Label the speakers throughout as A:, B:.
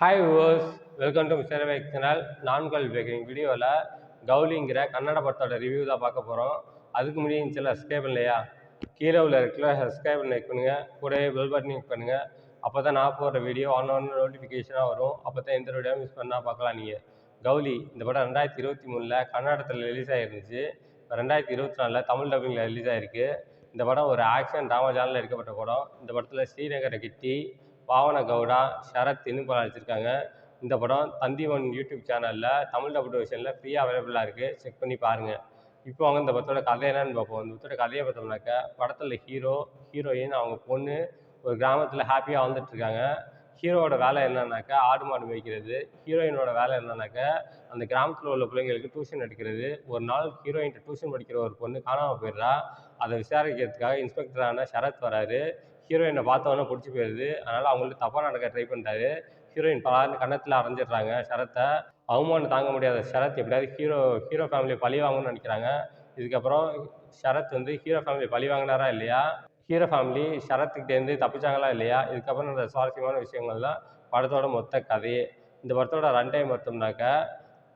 A: Hi viewers, welcome to mister வேக் channel. நான்கால் baking வீடியோவில் கவுலிங்கிற கன்னட படத்தோட ரிவ்யூ தான் பார்க்க போகிறோம். அதுக்கு முன்னாடி சில சப்ஸ்கிரைப் இல்லையா, கீழே உள்ள இருக்கிற சப்ஸ்கிரைப் கிளிக் பண்ணுங்கள், கூடவே பெல் பட்டன் கிளிக் பண்ணுங்கள். அப்போ தான் நான் போடுற வீடியோ ஆன் நோட்டிஃபிகேஷனாக வரும். அப்போ தான் எந்த வீடியோ மிஸ் பண்ணால் பார்க்கலாம். நீங்கள் கவுலி இந்த படம் 2023 கன்னடத்தில் ரிலீஸ் ஆகிருந்துச்சு. 2024 தமிழ் டப்பிங்கில் ரிலீஸ் ஆகிருக்கு. இந்த படம் ஒரு ஆக்ஷன் ட்ராமா ஜானில் எடுக்கப்பட்ட படம். இந்த படத்தில் ஸ்ரீநகர கிட்டி, பாவன கவுடா, ஷரத் இன்னும் படம் நடிச்சிருக்காங்க. இந்த படம் தந்திவன் யூடியூப் சேனலில் தமிழ் டபுள் வெர்ஷனில் ஃப்ரீயாக அவைலபிளாக இருக்குது. செக் பண்ணி பாருங்கள். இப்போ அவங்க இந்த படத்தோட கதை என்னன்னு பார்ப்போம். இந்த படத்தோட கதையை பார்த்தோம்னாக்கா, படத்தில் ஹீரோயின் அவங்க பொண்ணு ஒரு கிராமத்தில் ஹாப்பியாக வாழ்ந்துட்டுருக்காங்க. ஹீரோவோட வேலை என்னன்னாக்கா ஆடு மாடு மேய்க்கிறது. ஹீரோயினோட வேலை என்னன்னாக்கா அந்த கிராமத்தில் உள்ள பிள்ளைங்களுக்கு டியூஷன் எடுக்கிறது. ஒரு நாள் ஹீரோயின்ட்ட டியூஷன் படிக்கிற ஒரு பொண்ணு காணாமல் போயிடுறா. அதை விசாரிக்கிறதுக்காக இன்ஸ்பெக்டரான ஷரத் வராரு. ஹீரோயினை பார்த்தவொடனே பிடிச்சி போயிடுது. அதனால் அவங்கள்ட்ட தப்பாக நடக்க ட்ரை பண்ணுறாரு. ஹீரோயின் பலான்னு கன்னத்தில் அரைஞ்சிடுறாங்க ஷரத்தை. அவமானம் தாங்க முடியாத ஷரத் எப்படியாவது ஹீரோ ஃபேமிலியை பழி வாங்கணும்னு நினைக்கிறாங்க. இதுக்கப்புறம் ஷரத் ஹீரோ ஃபேமிலியை பழி வாங்கினாரா இல்லையா, ஹீரோ ஃபேமிலி ஷரத்துக்கிட்டேருந்து தப்பிச்சாங்களா இல்லையா, இதுக்கப்புறம் இந்த சுவாரஸ்யமான விஷயங்கள் தான் படத்தோட மொத்த கதையே. இந்த படத்தோட ரன் டைம் பார்த்தோம்னாக்கா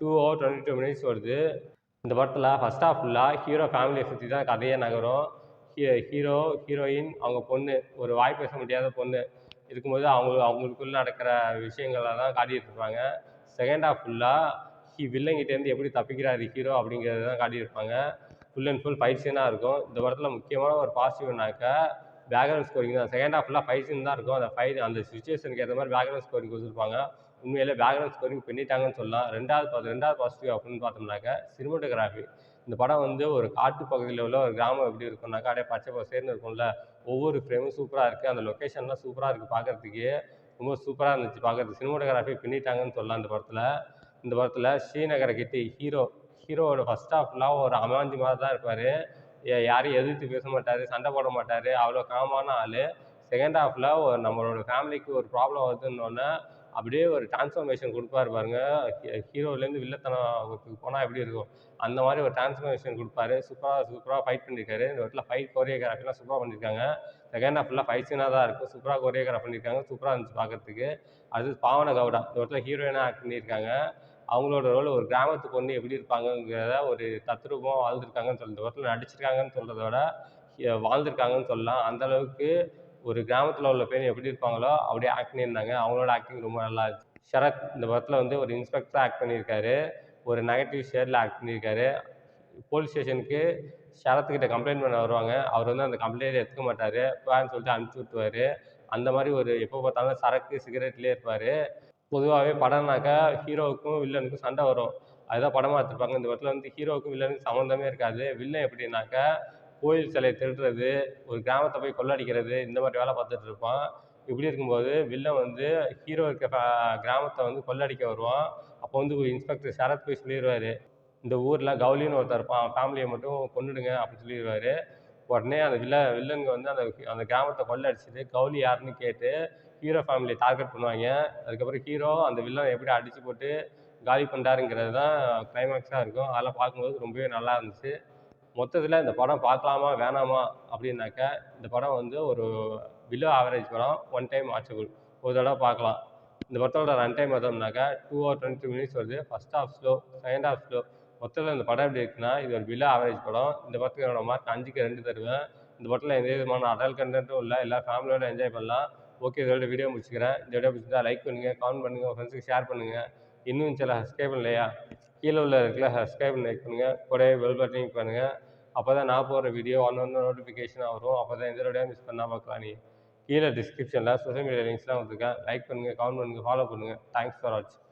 A: 2 hours 22 minutes வருது. இந்த படத்தில் ஃபர்ஸ்ட் ஹாஃப் ஃபுல்லாக ஹீரோ ஃபேமிலியை சுற்றி தான் கதையே நகரும். ஹீரோயின் அவங்க பொண்ணு ஒரு வாய் பேச முடியாத பொண்ணு இருக்கும்போது அவங்களுக்குள்ள நடக்கிற விஷயங்களை தான் காட்டிகிட்டு இருப்பாங்க. செகண்ட் ஹாஃப் ஃபுல்லாக வில்லங்கிட்டேருந்து எப்படி தப்பிக்கிறாரு ஹீரோ அப்படிங்கிறது தான் காட்டியிருப்பாங்க. ஃபுல் அண்ட் ஃபுல் ஃபைட் சீனாக இருக்கும். இந்த படத்தில் முக்கியமான ஒரு பாசிட்டிவ்னாக்கா பேக்ரவுண்ட் ஸ்கோரிங் தான். செகண்ட் ஹாஃப் ஃபுல்லாக ஃபைட் சீன் தான் இருக்கும். அந்த சுச்சுவேஷனுக்கு ஏற்ற மாதிரி பேக்ரவுண்ட் ஸ்கோரிங் கொடுத்துருப்பாங்க. உண்மையிலே பேக்ரவுண்ட் ஸ்கோரிங் பண்ணிட்டாங்கன்னு சொல்லலாம். ரெண்டாவது பாசிட்டிவ் அப்படின்னு பார்த்தோம்னாக்கா சினிமோட்டோகிராஃபி. இந்த படம் ஒரு காட்டு பகுதியில் உள்ள ஒரு கிராமம் எப்படி இருக்கும்னாக்கா அப்படியே பச்சை பசேர்னு இருக்கும்ல. ஒவ்வொரு ஃப்ரேமும் சூப்பராக இருக்குது. அந்த லொக்கேஷன்லாம் சூப்பராக இருக்குது. பார்க்குறதுக்கு ரொம்ப சூப்பராக இருந்துச்சு. பார்க்குறதுக்கு சினிமோட்டோகிராஃபி பண்ணிட்டாங்கன்னு சொல்லலாம். இந்த படத்தில் ஸ்ரீநகர கிட்டி ஹீரோவோட ஃபர்ஸ்ட் ஹாஃப்லாம் ஒரு அமாஞ்சி மாதிரி தான் இருப்பார். யாரையும் எதிர்த்து பேச மாட்டார், சண்டை போட மாட்டார், அவ்வளோ காமான ஆள். செகண்ட் ஹாஃபில் நம்மளோட ஃபேமிலிக்கு ஒரு ப்ராப்ளம் வருதுன்னொன்னே அப்படியே ஒரு டிரான்ஸ்ஃபர்மேஷன் கொடுப்பாரு பாருங்க. ஹீரோலேருந்து வில்லத்தனம் போனால் எப்படி இருக்கும், அந்த மாதிரி ஒரு டிரான்ஸ்ஃபர்மேஷன் கொடுப்பாரு. சூப்பராக ஃபைட் பண்ணியிருக்காரு. இந்த இடத்துல ஃபைட் கோரியோகிராஃபிலாம் சூப்பராக பண்ணியிருக்காங்க. செகண்ட் ஹாஃப் ஃபுல்லாக ஃபைட் சீனாக தான் இருக்கும். சூப்பராக கோரியோகிராஃப் பண்ணியிருக்காங்க. சூப்பராக இருந்துச்சு பார்க்குறதுக்கு. அடுத்து பாவன கவுடா இந்த இடத்துல ஹீரோயினாக ஆக்ட் பண்ணியிருக்காங்க. அவங்களோட ரோல் ஒரு கிராமத்து பொண்ணு எப்படி இருப்பாங்கங்கிறத ஒரு தத்ரூபமாக வாழ்ந்துருக்காங்கன்னு சொல்லி இந்த இடத்துல நடிச்சிருக்காங்கன்னு சொல்கிறத விட வாழ்ந்துருக்காங்கன்னு சொல்லலாம். அந்தளவுக்கு ஒரு கிராமத்தில் உள்ள பெண் எப்படி இருப்பாங்களோ அப்படியே ஆக்ட் பண்ணியிருந்தாங்க. அவங்களோட ஆக்டிங் ரொம்ப நல்லா இருந்துச்சு. ஷரத் இந்த படத்தில் ஒரு இன்ஸ்பெக்டராக ஆக்ட் பண்ணியிருக்காரு. ஒரு நெகட்டிவ் ஷேடில் ஆக்ட் பண்ணியிருக்காரு. போலீஸ் ஸ்டேஷனுக்கு ஷரத்துக்கிட்ட கம்ப்ளைண்ட் பண்ண வருவாங்க. அவர் அந்த கம்ப்ளைண்ட் எடுத்துக்க மாட்டார். போன்னு சொல்லிட்டு அனுப்பிச்சி விட்டுருவார். அந்த மாதிரி எப்போ பார்த்தாலும் சரக்கு சிகரெட்லேயே இருப்பார். பொதுவாகவே படம்னாக்கா ஹீரோவுக்கும் வில்லனுக்கும் சண்டை வரும். அதுதான் படமாக எடுத்துருப்பாங்க. இந்த படத்தில் ஹீரோவுக்கும் வில்லனுக்கும் சம்மந்தமே இருக்காது. வில்லன் எப்படின்னாக்கா கோயில் சிலையை திருடுறது, ஒரு கிராமத்தை போய் கொள்ளடிக்கிறது, இந்த மாதிரி வேலை பார்த்துட்டு இருப்பான். இப்படி இருக்கும்போது வில்லன் ஹீரோ இருக்க கிராமத்தை கொள்ளடிக்க வருவான். அப்போ இன்ஸ்பெக்டர் ஷரத் போய் சொல்லிடுவார், இந்த ஊரில் கவுலின்னு ஒருத்தர் இருப்பான், அவன் ஃபேமிலியை மட்டும் கொன்னுடுங்க அப்படின்னு சொல்லிடுவார். உடனே அந்த வில்லனுங்க அந்த கிராமத்தை கொள்ளடிச்சிட்டு கவுலி யாருன்னு கேட்டு ஹீரோ ஃபேமிலியை டார்கெட் பண்ணுவாங்க. அதுக்கப்புறம் ஹீரோ அந்த வில்லனை எப்படி அடித்து போட்டு காலி பண்ணுறாருங்கிறது தான் கிளைமேக்ஸாக இருக்கும். அதெல்லாம் பார்க்கும்போது ரொம்பவே நல்லா இருந்துச்சு. மொத்தத்தில் இந்த படம் பார்க்கலாமா வேணாமா அப்படின்னாக்கா, இந்த படம் ஒரு பிலோ ஆவரேஜ் படம். ஒன் டைம் வாட்சபிள், ஒரு தடவை பார்க்கலாம். இந்த படத்தோட ரன் டைம் பார்த்தோம்னாக்கா 2 hours 22 minutes வருது. First half slow, second half slow. மொத்தத்தில் இந்த படம் எப்படி இருக்குன்னா, இது ஒரு பிலோ ஆவரேஜ் படம். இந்த படத்துக்கு என்னோட மார்க் 5க்கு 2 தருவேன். இந்த படத்தில் எந்த விதமான அடல்ட் கண்டென்ட்டும் இல்லை. எல்லா ஃபேமிலியோட என்ஜாய் பண்ணலாம். ஓகே, இதோட வீடியோ முடிச்சுக்கிறேன். இந்த வீடியோ பிடிச்சிருந்தா லைக் பண்ணுங்கள், கமெண்ட் பண்ணுங்கள், உங்கள் ஃப்ரெண்ட்ஸுக்கு ஷேர் பண்ணுங்கள். இன்னும் சில சப்ஸ்கிரைப் இல்லையா, கீழே உள்ள இருக்குல்ல சப்ஸ்கிரைப் லைக் பண்ணுங்கள், கூடவே பெல் பட்டன் கிளிக் பண்ணுங்கள். அப்போ தான் நான் போடுற வீடியோ நோட்டிஃபிகேஷனாக வரும். அப்போ தான் எந்த வீடியோ மிஸ் பண்ணால் பார்க்கலாம். கீழே டிஸ்கிரிப்ஷனில் சோஷியல் மீடியா லிங்க்ஸ்லாம் கொடுத்துருக்கேன். லைக் பண்ணுங்கள், கமெண்ட் பண்ணுங்கள், ஃபாலோ பண்ணுங்கள். தேங்க்ஸ் ஃபார் வாட்சிங்.